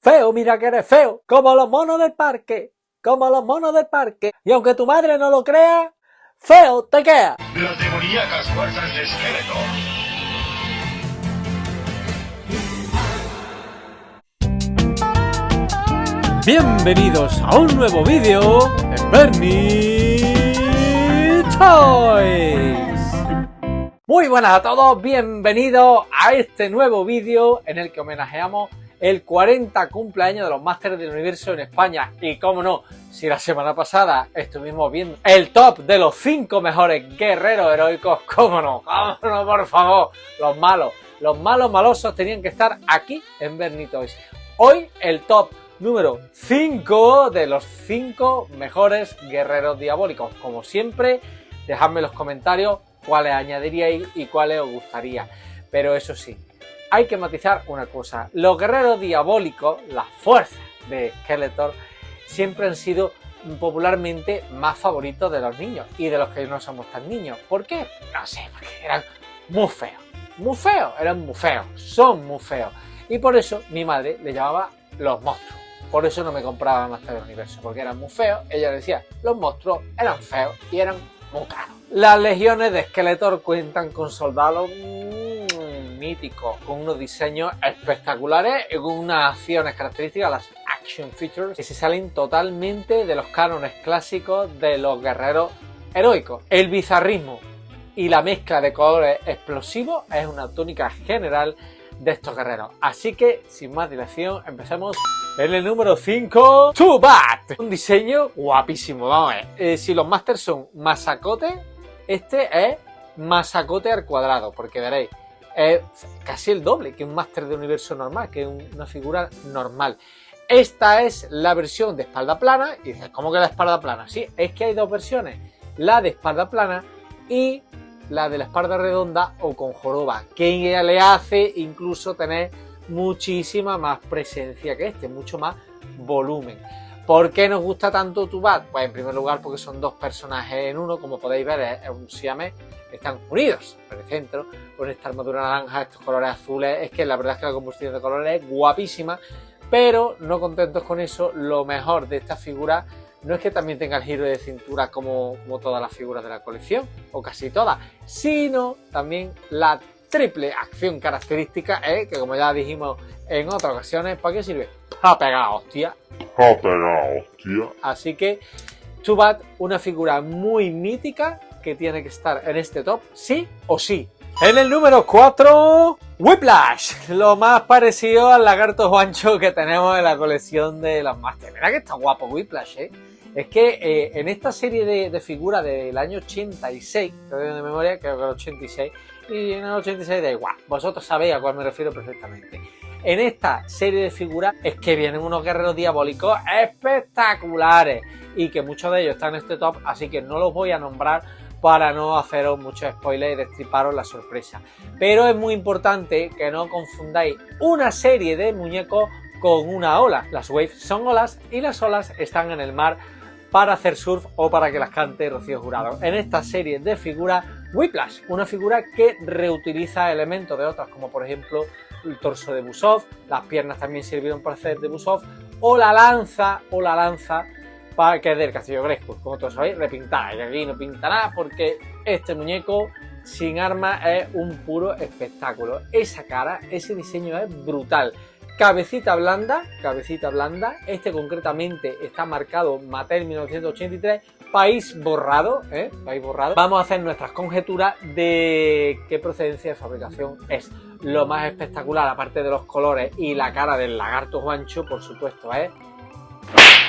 Feo, mira que eres feo, como los monos del parque, como los monos del parque. Y aunque tu madre no lo crea, feo te queda. Las demoníacas fuerzas de Skeletor. Bienvenidos a un nuevo vídeo en Bernie Toys. Muy buenas a todos, bienvenidos a este nuevo vídeo en el que homenajeamos el 40 cumpleaños de los Masters del Universo en España. Y cómo no, si la semana pasada estuvimos viendo el top de los 5 mejores guerreros heroicos, cómo no, por favor, los malos malosos tenían que estar aquí en Bernie Toys. Hoy el top número 5 de los 5 mejores guerreros diabólicos. Como siempre, dejadme en los comentarios cuáles añadiríais y cuáles os gustaría. Pero eso sí, hay que matizar una cosa. Los guerreros diabólicos, las fuerzas de Skeletor, siempre han sido popularmente más favoritos de los niños y de los que no somos tan niños. ¿Por qué? No sé, porque eran muy feos. Muy feos, eran muy feos, son muy feos. Y por eso mi madre le llamaba los monstruos. Por eso no me compraba Masters del Universo, porque eran muy feos. Ella decía, los monstruos eran feos y eran muy caros. Las legiones de Skeletor cuentan con soldados míticos, con unos diseños espectaculares y con unas acciones características, las action features, que se salen totalmente de los cánones clásicos de los guerreros heroicos. El bizarrismo y la mezcla de colores explosivos es una tónica general de estos guerreros. Así que, sin más dilación, empecemos en el número 5, Zubat. Un diseño guapísimo, vamos a ver. Si los Masters son masacote, este es masacote al cuadrado, porque veréis, es casi el doble que un Master de Universo normal, que es una figura normal. Esta es la versión de espalda plana, y dices, ¿cómo que la espalda plana? Sí, es que hay dos versiones, la de espalda plana y la de la espalda redonda o con joroba, que le hace incluso tener muchísima más presencia que este, mucho más volumen. ¿Por qué nos gusta tanto Zubat? Pues en primer lugar porque son dos personajes en uno, como podéis ver es un siamés, están unidos en el centro, con esta armadura naranja, estos colores azules. Es que la verdad es que la composición de colores es guapísima, pero no contentos con eso, lo mejor de esta figura no es que también tenga el giro de cintura como todas las figuras de la colección, o casi todas, sino también la triple acción característica, que como ya dijimos en otras ocasiones, ¿para qué sirve? Para pegar hostia. Así que Zubat, una figura muy mítica que tiene que estar en este top, sí o sí. En el número 4, Whiplash, lo más parecido al lagarto Juancho que tenemos en la colección de las Masters. Mira que está guapo Whiplash, Es que en esta serie de figuras del año 86, creo de memoria, creo que el 86, y en el 86 da igual, vosotros sabéis a cuál me refiero perfectamente. En esta serie de figuras es que vienen unos guerreros diabólicos espectaculares y que muchos de ellos están en este top, así que no los voy a nombrar para no haceros muchos spoilers y destriparos la sorpresa. Pero es muy importante que no confundáis una serie de muñecos con una ola. Las waves son olas y las olas están en el mar para hacer surf o para que las cante Rocío Jurado. En esta serie de figuras, Whiplash, una figura que reutiliza elementos de otras, como por ejemplo el torso de Busov, las piernas también sirvieron para hacer de Busov, o la lanza para que es del Castillo Grayskull, como todos sabéis, repintada. Y aquí no pinta nada porque este muñeco sin armas es un puro espectáculo. Esa cara, ese diseño es brutal. Cabecita blanda, este concretamente está marcado Mattel 1983, país borrado, país borrado. Vamos a hacer nuestras conjeturas de qué procedencia de fabricación es. Lo más espectacular, aparte de los colores y la cara del lagarto Juancho, por supuesto, es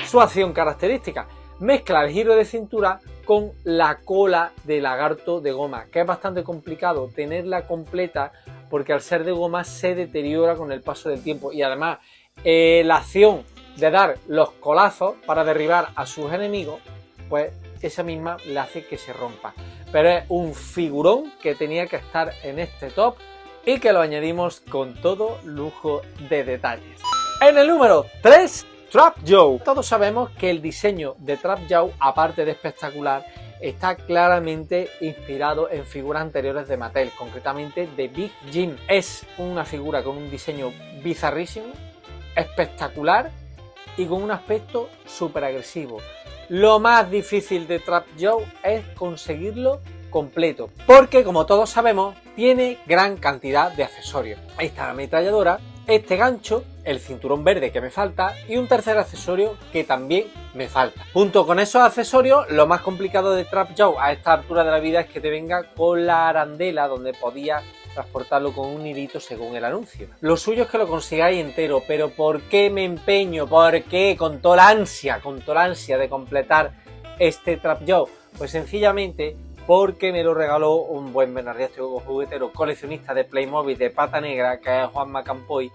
su acción característica. Mezcla el giro de cintura con la cola de lagarto de goma, que es bastante complicado tenerla completa porque al ser de goma se deteriora con el paso del tiempo y además la acción de dar los colazos para derribar a sus enemigos, pues esa misma le hace que se rompa. Pero es un figurón que tenía que estar en este top y que lo añadimos con todo lujo de detalles. En el número 3, Trap Joe. Todos sabemos que el diseño de Trap Joe, aparte de espectacular, está claramente inspirado en figuras anteriores de Mattel, concretamente de Big Jim. Es una figura con un diseño bizarrísimo, espectacular y con un aspecto súper agresivo. Lo más difícil de Trap Joe es conseguirlo completo, porque como todos sabemos tiene gran cantidad de accesorios. Ahí está la ametralladora, este gancho, el cinturón verde que me falta y un tercer accesorio que también me falta. Junto con esos accesorios, lo más complicado de Trap Joe a esta altura de la vida es que te venga con la arandela donde podías transportarlo con un hilito según el anuncio. Lo suyo es que lo consigáis entero, pero ¿por qué me empeño? ¿Por qué? Con toda la ansia de completar este Trap Joe. Pues sencillamente porque me lo regaló un buen benarriestro juguetero coleccionista de Playmobil de pata negra, que es Juanma Campoy,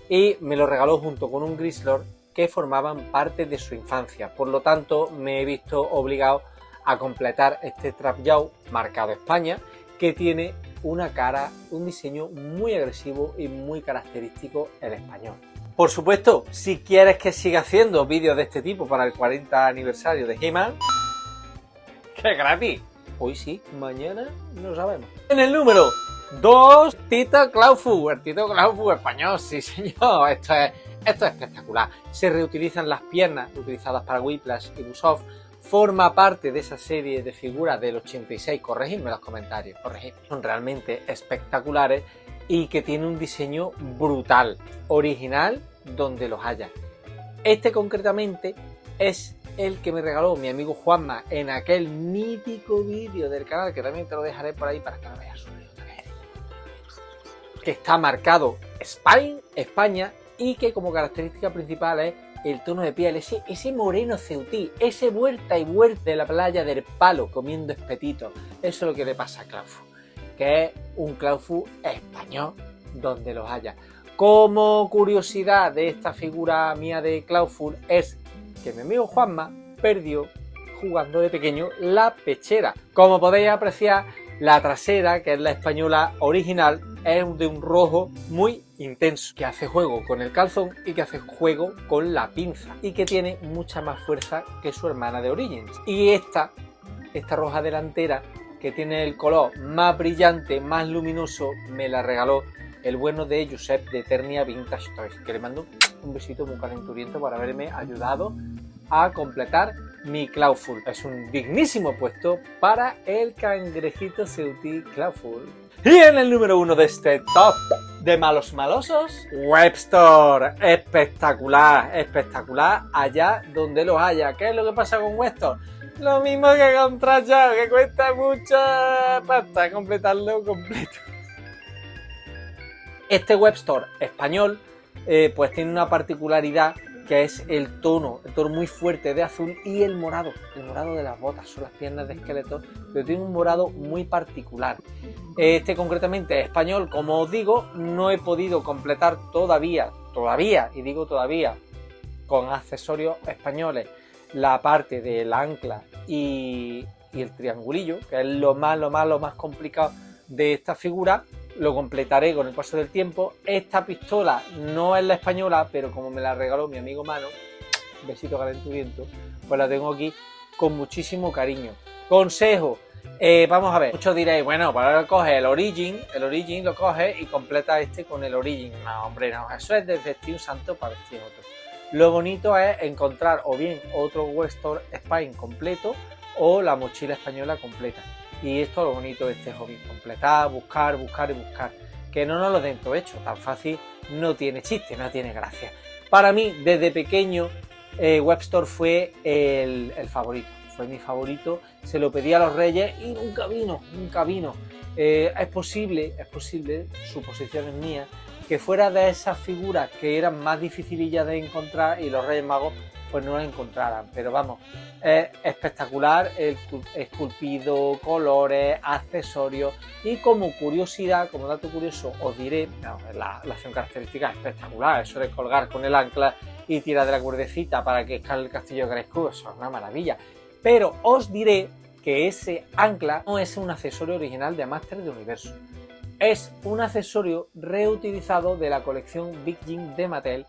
y me lo regaló junto con un Grislord que formaban parte de su infancia. Por lo tanto, me he visto obligado a completar este Trap Joe marcado España, que tiene una cara, un diseño muy agresivo y muy característico el español. Por supuesto, si quieres que siga haciendo vídeos de este tipo para el 40 aniversario de He-Man, ¡que gratis! Hoy sí, mañana no sabemos. En el número 2, Tito Clawfu, el Tito Clawfu español, sí señor, esto es espectacular. Se reutilizan las piernas utilizadas para Whiplash y Busoff. Forma parte de esa serie de figuras del 86, corregidme en los comentarios, corregidme. Son realmente espectaculares y que tiene un diseño brutal, original donde los haya. Este concretamente es el que me regaló mi amigo Juanma en aquel mítico vídeo del canal, que también te lo dejaré por ahí para que lo veas. Que está marcado Spain, España, y que como característica principal es el tono de piel, ese moreno ceutí, ese vuelta y vuelta de la playa del Palo comiendo espetitos. Eso es lo que le pasa a Clawfu, que es un Clawfu español donde los haya. Como curiosidad de esta figura mía de Clawfu es que mi amigo Juanma perdió jugando de pequeño la pechera. Como podéis apreciar, la trasera, que es la española original, es de un rojo muy intenso, que hace juego con el calzón y que hace juego con la pinza, y que tiene mucha más fuerza que su hermana de Origins. Y esta roja delantera, que tiene el color más brillante, más luminoso, me la regaló el bueno de Josep de Eternia Vintage Toys, que le mando un besito muy calenturiento por haberme ayudado a completar mi Clawfu. Es un dignísimo puesto para el cangrejito ceutí Clawfu. Y en el número 1 de este top de malos malosos, Webstore. Espectacular, espectacular allá donde los haya. ¿Qué es lo que pasa con Webstore? Lo mismo que con Trap Joe, que cuesta mucha pasta completarlo completo. Este Webstore español pues tiene una particularidad, que es el tono muy fuerte de azul y el morado de las botas. Son las piernas de esqueleto, pero tiene un morado muy particular. Este concretamente es español, como os digo, no he podido completar todavía, y digo todavía, con accesorios españoles, la parte del ancla y el triangulillo, que es lo más complicado de esta figura. Lo completaré con el paso del tiempo. Esta pistola no es la española, pero como me la regaló mi amigo Mano, besito calenturiento, pues la tengo aquí con muchísimo cariño. Consejo, vamos a ver, muchos diréis, bueno, para coger el Origin lo coges y completa este con el Origin. No, hombre, no, eso es de vestir un santo para vestir otro. Lo bonito es encontrar o bien otro Webstore Spain completo o la mochila española completa. Y esto es lo bonito de este hobby, completar, buscar y buscar. Que no nos lo den todo hecho, tan fácil no tiene chiste, no tiene gracia. Para mí, desde pequeño, Webstore fue el favorito. Fue mi favorito, se lo pedí a los Reyes y nunca vino. Es posible, suposiciones mías, que fuera de esas figuras que eran más dificilillas de encontrar y los Reyes Magos pues no las encontraran, pero vamos, es espectacular el esculpido, colores, accesorios. Y como curiosidad, como dato curioso, os diré, la acción característica es espectacular, eso de colgar con el ancla y tirar de la cuerdecita para que escale el castillo de Grayskull, eso es una maravilla. Pero os diré que ese ancla no es un accesorio original de Masters del Universo, es un accesorio reutilizado de la colección Big Jim de Mattel,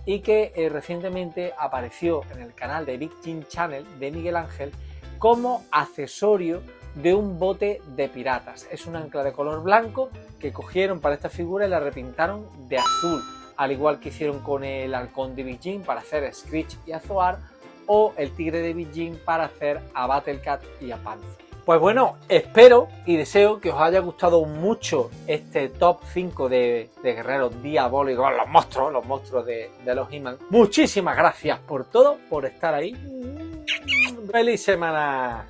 y que recientemente apareció en el canal de Big Jim Channel de Miguel Ángel como accesorio de un bote de piratas. Es un ancla de color blanco que cogieron para esta figura y la repintaron de azul. al igual que hicieron con el halcón de Bijin para hacer a Screech y a Zoar, o el tigre de Bijin para hacer a Battlecat y a Panzer. Pues bueno, espero y deseo que os haya gustado mucho este top 5 de guerreros diabólicos, los monstruos de los He-Man. Muchísimas gracias por todo, por estar ahí. ¡Feliz semana!